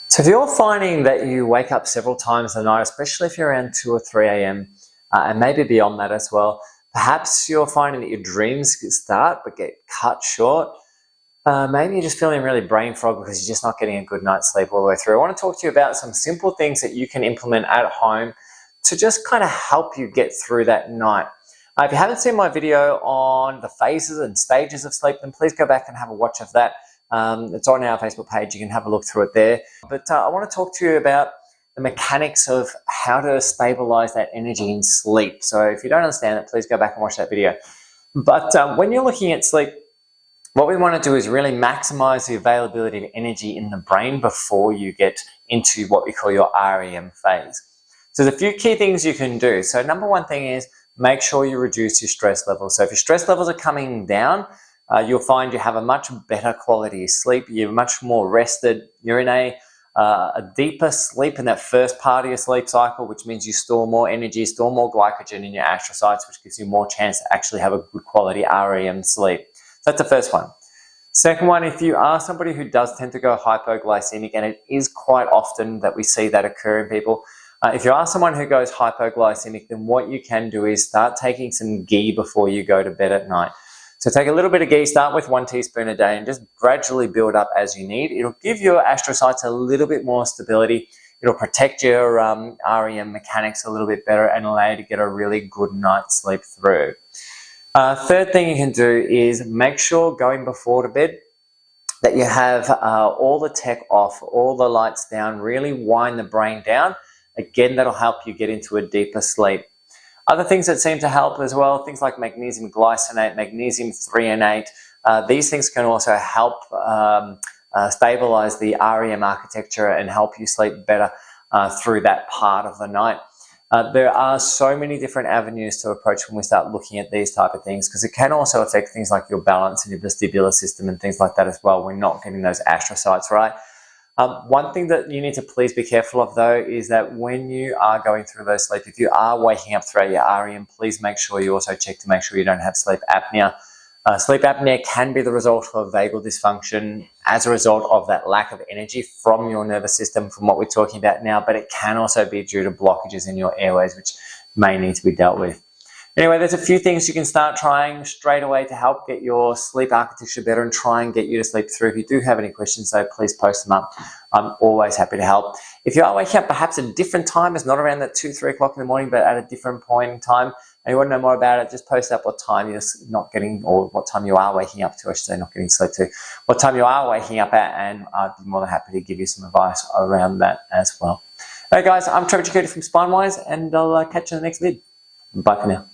So if you're finding that you wake up several times a night, especially if you're around 2 or 3 a.m., and maybe beyond that as well, perhaps you're finding that your dreams start but get cut short. Maybe you're just feeling really brain fog because you're just not getting a good night's sleep all the way through. I want to talk to you about some simple things that you can implement at home to just kind of help you get through that night. If you haven't seen my video on the phases and stages of sleep, then please go back and have a watch of that. It's on our Facebook page. You can have a look through it there. But I want to talk to you about the mechanics of how to stabilize that energy in sleep. So if you don't understand it, please go back and watch that video. But when you're looking at sleep, what we want to do is really maximize the availability of energy in the brain before you get into what we call your REM phase. So there's a few key things you can do. So number one thing is make sure you reduce your stress levels. So if your stress levels are coming down, you'll find you have a much better quality of sleep. You're much more rested. You're in a deeper sleep in that first part of your sleep cycle, which means you store more energy, store more glycogen in your astrocytes, which gives you more chance to actually have a good quality REM sleep. So that's the first one. Second one, if you are somebody who does tend to go hypoglycemic, and it is quite often that we see that occur in people, if you are someone who goes hypoglycemic, then what you can do is start taking some ghee before you go to bed at night. So take a little bit of ghee, start with 1 teaspoon a day and just gradually build up as you need. It'll give your astrocytes a little bit more stability. It'll protect your REM mechanics a little bit better and allow you to get a really good night's sleep through. Third thing you can do is make sure going before to bed that you have all the tech off, all the lights down, really wind the brain down. Again, that'll help you get into a deeper sleep. Other things that seem to help as well, things like magnesium glycinate, magnesium threonate, these things can also help stabilize the REM architecture and help you sleep better through that part of the night. There are so many different avenues to approach when we start looking at these type of things, because it can also affect things like your balance and your vestibular system and things like that as well. We're not getting those astrocytes right. One thing that you need to please be careful of though is that when you are going through those sleep, if you are waking up throughout your REM, please make sure you also check to make sure you don't have sleep apnea. Sleep apnea can be the result of vagal dysfunction as a result of that lack of energy from your nervous system, from what we're talking about now, but it can also be due to blockages in your airways, which may need to be dealt with. Anyway, there's a few things you can start trying straight away to help get your sleep architecture better and try and get you to sleep through. If you do have any questions, though, please post them up. I'm always happy to help. If you are waking up perhaps at a different time, it's not around that 2, 3 o'clock in the morning, but at a different point in time, and you want to know more about it, just post up what time you're not getting, or what time you are waking up to, I should say, not getting sleep to, what time you are waking up at, and I'd be more than happy to give you some advice around that as well. All right, guys, I'm Trevor Chakouda from SpineWise, and I'll catch you in the next vid. Bye for now.